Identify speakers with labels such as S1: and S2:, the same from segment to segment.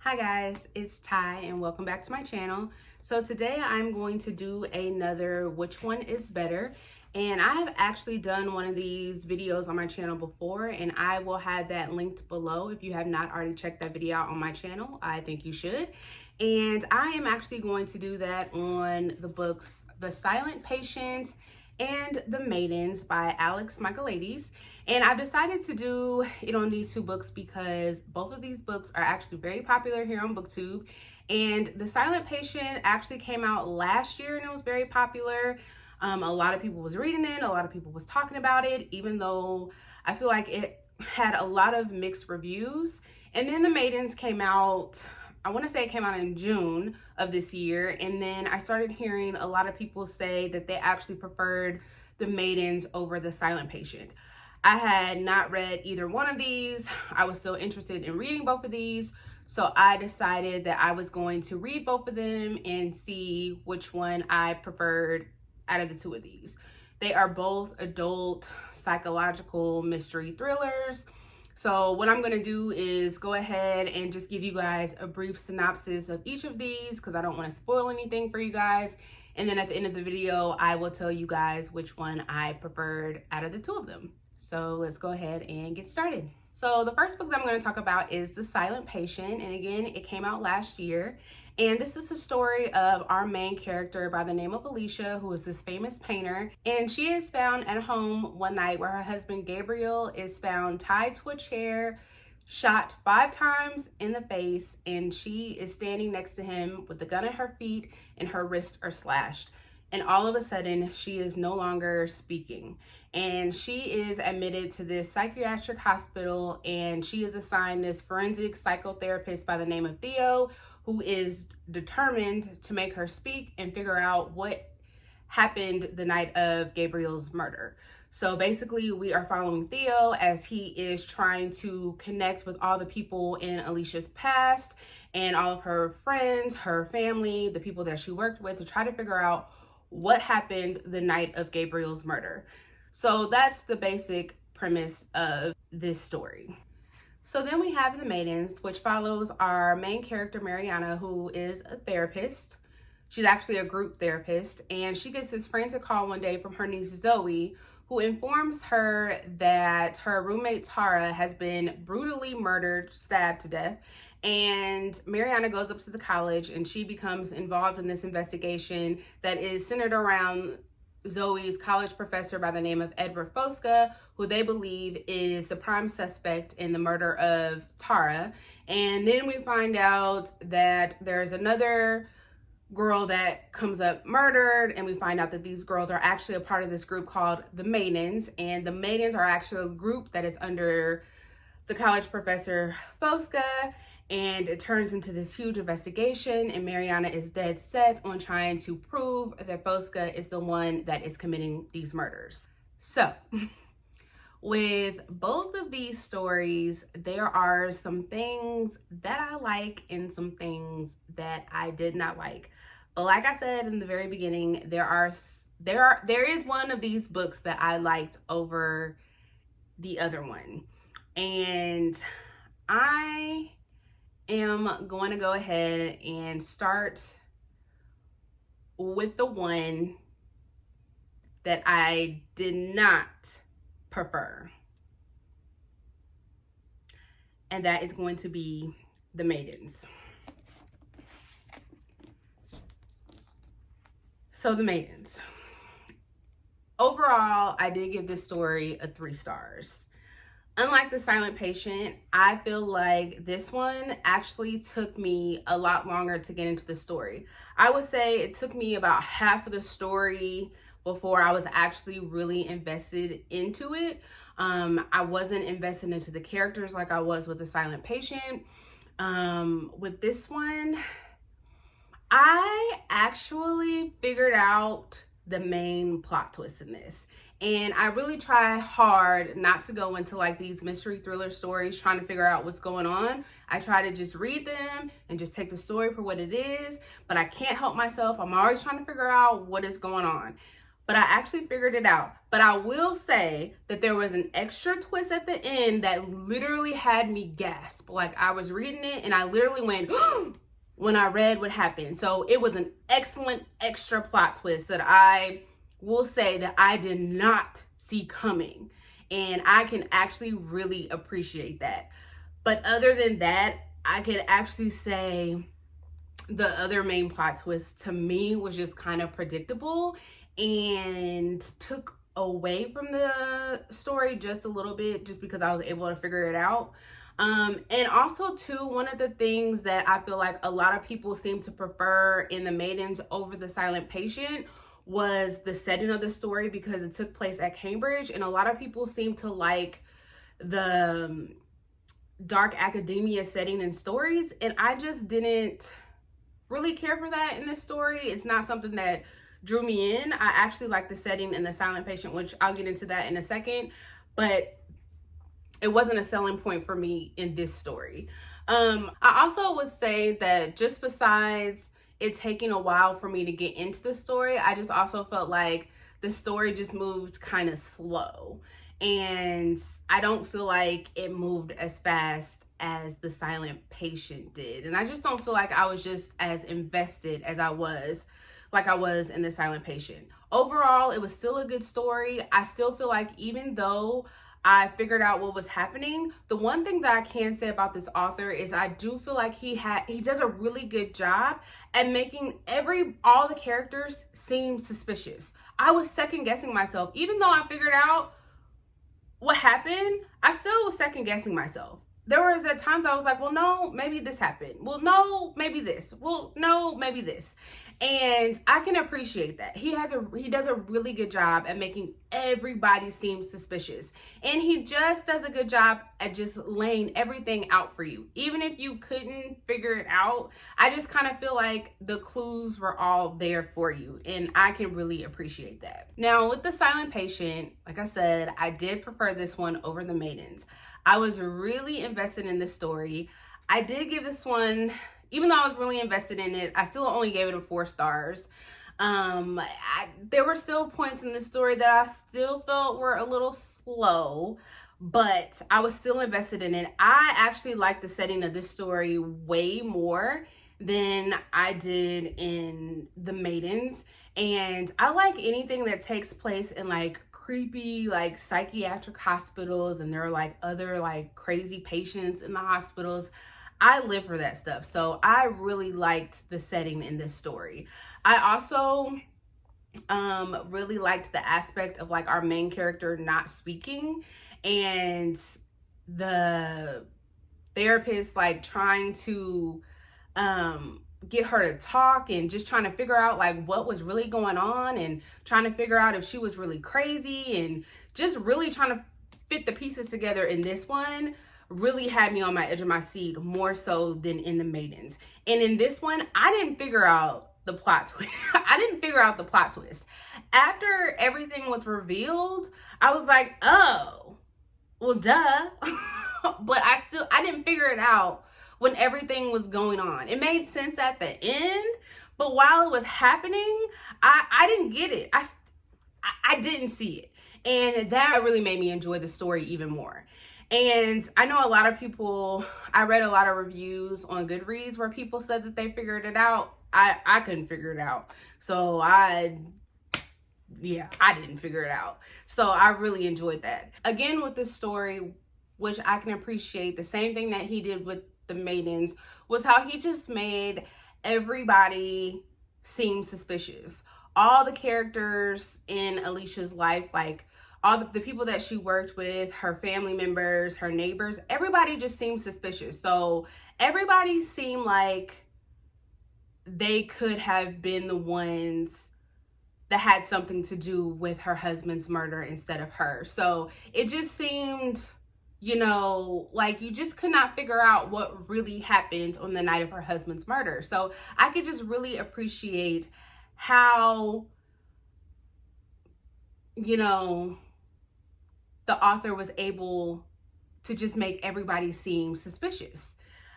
S1: Hi guys, it's Ty and welcome back to my channel. So today I'm going to do another which one is better, and I have actually done one of these videos on my channel before, and I will have that linked below. If you have not already checked that video out on my channel, I think you should. And I am actually going to do that on the books The Silent Patient and The Maidens by Michaelides. And I've decided to do it on these two books because both of these books are actually very popular here on BookTube. And The Silent Patient actually came out last year and it was very popular. A lot of people was reading it, a lot of people was talking about it, even though I feel like it had a lot of mixed reviews. And then The Maidens came out, I want to say it came out in June of this year, and then I started hearing a lot of people say that they actually preferred The Maidens over The Silent Patient. I had not read either one of these. I was still interested in reading both of these, so I decided that I was going to read both of them and see which one I preferred out of the two of these. They are both adult psychological mystery thrillers. So what I'm gonna do is go ahead and just give you guys a brief synopsis of each of these because I don't want to spoil anything for you guys. And then at the end of the video, I will tell you guys which one I preferred out of the two of them. So let's go ahead and get started. So the first book that I'm going to talk about is The Silent Patient. And again, it came out last year. And this is the story of our main character by the name of Alicia, who is this famous painter. And she is found at home one night where her husband Gabriel is found tied to a chair, shot 5 times in the face, and she is standing next to him with the gun at her feet and her wrists are slashed. And all of a sudden, she is no longer speaking. And she is admitted to this psychiatric hospital, and she is assigned this forensic psychotherapist by the name of Theo, who is determined to make her speak and figure out what happened the night of Gabriel's murder. So basically, we are following Theo as he is trying to connect with all the people in Alicia's past and all of her friends, her family, the people that she worked with, to try to figure out what happened the night of Gabriel's murder. So that's the basic premise of this story. So then we have The Maidens, which follows our main character, Mariana, who is a therapist. She's actually a group therapist, and she gets this frantic call one day from her niece, Zoe, who informs her that her roommate, Tara, has been brutally murdered, stabbed to death. And Mariana goes up to the college and she becomes involved in this investigation that is centered around Zoe's college professor by the name of Edward Fosca, who they believe is the prime suspect in the murder of Tara. And then we find out that there's another girl that comes up murdered, and we find out that these girls are actually a part of this group called the Maidens, and the Maidens are actually a group that is under the college professor Fosca. And it turns into this huge investigation, and Mariana is dead set on trying to prove that Fosca is the one that is committing these murders. So, with both of these stories, there are some things that I like and some things that I did not like. But like I said in the very beginning, there is one of these books that I liked over the other one. And I am going to go ahead and start with the one that I did not prefer. And that is going to be The Maidens. So The Maidens. Overall, I did give this story a 3 stars. Unlike The Silent Patient, I feel like this one actually took me a lot longer to get into the story. I would say it took me about half of the story before I was actually really invested into it. I wasn't invested into the characters like I was with The Silent Patient. With this one, I actually figured out the main plot twist in this. And I really try hard not to go into like these mystery thriller stories trying to figure out what's going on. I try to just read them and just take the story for what it is, but I can't help myself. I'm always trying to figure out what is going on. but I actually figured it out. But I will say that there was an extra twist at the end that literally had me gasp. Like, I was reading it and I literally went when I read what happened. So it was an excellent extra plot twist that I will say that I did not see coming. And I can actually really appreciate that. But other than that, I could actually say the other main plot twist to me was just kind of predictable and took away from the story just a little bit, just because I was able to figure it out. And also too, one of the things that I feel like a lot of people seem to prefer in the Maidens over the Silent Patient was the setting of the story, because it took place at Cambridge, and a lot of people seem to like the dark academia setting and stories, and I just didn't really care for that in this story. It's not something that drew me in. I actually like the setting in the Silent Patient, which I'll get into that in a second, but it wasn't a selling point for me in this story. I also would say that just besides it taking a while for me to get into the story, I just also felt like the story just moved kind of slow, and I don't feel like it moved as fast as the Silent Patient did. And I just don't feel like I was just as invested as I was in the Silent Patient. Overall, it was still a good story. I still feel like even though I figured out what was happening, the one thing that I can say about this author is I do feel like he does a really good job at making all the characters seem suspicious. I was second guessing myself. Even though I figured out what happened, I still was second guessing myself. There was at times I was like, well, no, maybe this happened. Well, no, maybe this. Well, no, maybe this. And I can appreciate that. He does a really good job at making everybody seem suspicious. And he just does a good job at just laying everything out for you. Even if you couldn't figure it out, I just kind of feel like the clues were all there for you. And I can really appreciate that. Now, with the Silent Patient, like I said, I did prefer this one over the Maidens. I was really invested in this story. I did give this one, even though I was really invested in it, I still only gave it a 4 stars. There were still points in this story that I still felt were a little slow, but I was still invested in it. I actually liked the setting of this story way more than I did in the Maidens. And I like anything that takes place in like creepy like psychiatric hospitals, and there are like other like crazy patients in the hospitals. I live for that stuff. So I really liked the setting in this story. I also really liked the aspect of like our main character not speaking, and the therapist like trying to get her to talk, and just trying to figure out like what was really going on, and trying to figure out if she was really crazy, and just really trying to fit the pieces together in this one really had me on my edge of my seat, more so than in the Maidens. And in this one, I didn't figure out the plot twist. I didn't figure out the plot twist. After everything was revealed, I was like, oh, well, duh. But I didn't figure it out when everything was going on. It made sense at the end, but while it was happening, I didn't get it. I didn't see it. And that really made me enjoy the story even more. And I know a lot of people, I read a lot of reviews on Goodreads where people said that they figured it out. I couldn't figure it out. So I didn't figure it out. So I really enjoyed that. Again, with this story, which I can appreciate, the same thing that he did with the Maidens was how he just made everybody seem suspicious. All the characters in Alicia's life, like all the people that she worked with, her family members, her neighbors, everybody just seemed suspicious. So everybody seemed like they could have been the ones that had something to do with her husband's murder instead of her. So it just seemed, you know, like you just could not figure out what really happened on the night of her husband's murder. So I could just really appreciate how, you know, the author was able to just make everybody seem suspicious.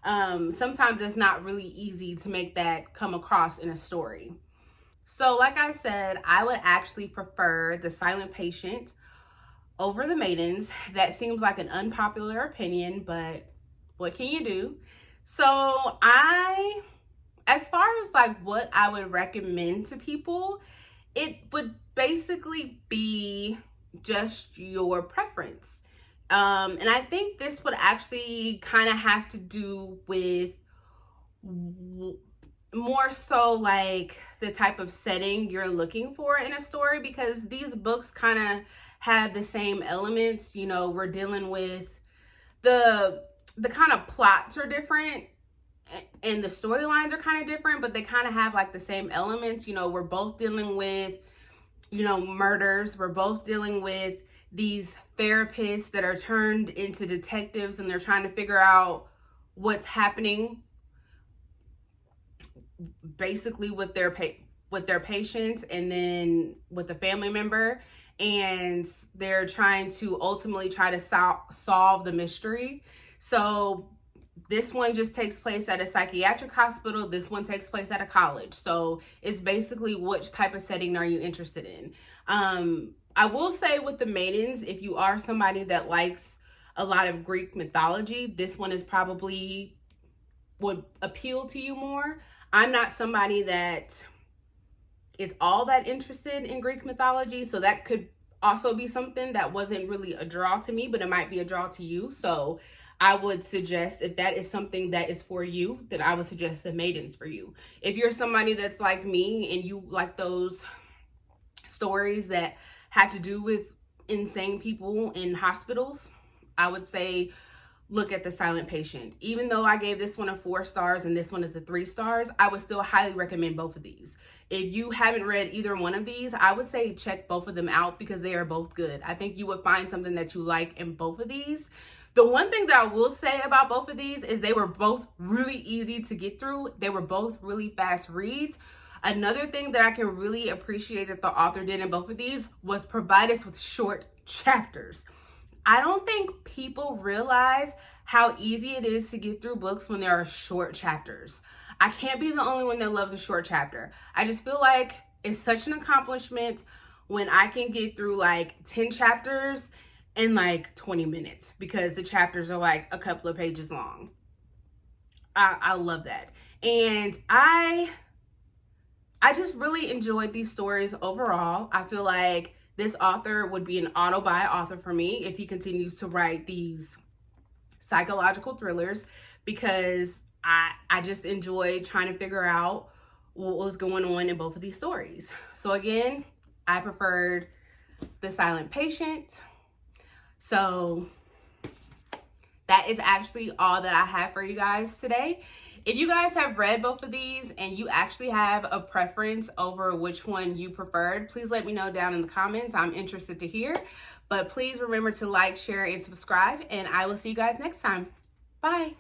S1: Sometimes it's not really easy to make that come across in a story. So like I said, I would actually prefer The Silent Patient over The Maidens. That seems like an unpopular opinion, but what can you do? So as far as like what I would recommend to people, it would basically be just your preference. And I think this would actually kind of have to do with more so like the type of setting you're looking for in a story, because these books kind of have the same elements. You know, we're dealing with the kind of plots are different and the storylines are kind of different, but they kind of have like the same elements. You know, we're both dealing with, you know, murders. We're both dealing with these therapists that are turned into detectives and they're trying to figure out what's happening basically with their patients and then with a family member, and they're trying to ultimately try to solve the mystery. So this one just takes place at a psychiatric hospital. This one takes place at a college. So it's basically which type of setting are you interested in. I will say with The Maidens, if you are somebody that likes a lot of Greek mythology, this one is probably would appeal to you more. I'm not somebody that is all that interested in Greek mythology, so that could also be something that wasn't really a draw to me, but it might be a draw to you. So I would suggest, if that is something that is for you, then I would suggest The Maidens for you. If you're somebody that's like me and you like those stories that have to do with insane people in hospitals, I would say look at The Silent Patient. Even though I gave this one a 4 stars and this one is a 3 stars, I would still highly recommend both of these. If you haven't read either one of these, I would say check both of them out because they are both good. I think you would find something that you like in both of these. The one thing that I will say about both of these is they were both really easy to get through. They were both really fast reads. Another thing that I can really appreciate that the author did in both of these was provide us with short chapters. I don't think people realize how easy it is to get through books when there are short chapters. I can't be the only one that loves a short chapter. I just feel like it's such an accomplishment when I can get through like 10 chapters in like 20 minutes because the chapters are like a couple of pages long. I love that. And I just really enjoyed these stories overall. I feel like this author would be an auto-buy author for me if he continues to write these psychological thrillers, because I just enjoy trying to figure out what was going on in both of these stories. So again, I preferred The Silent Patient. So that is actually all that I have for you guys today. If you guys have read both of these and you actually have a preference over which one you preferred, please let me know down in the comments. I'm interested to hear. But please remember to like, share, and subscribe, and I will see you guys next time. Bye.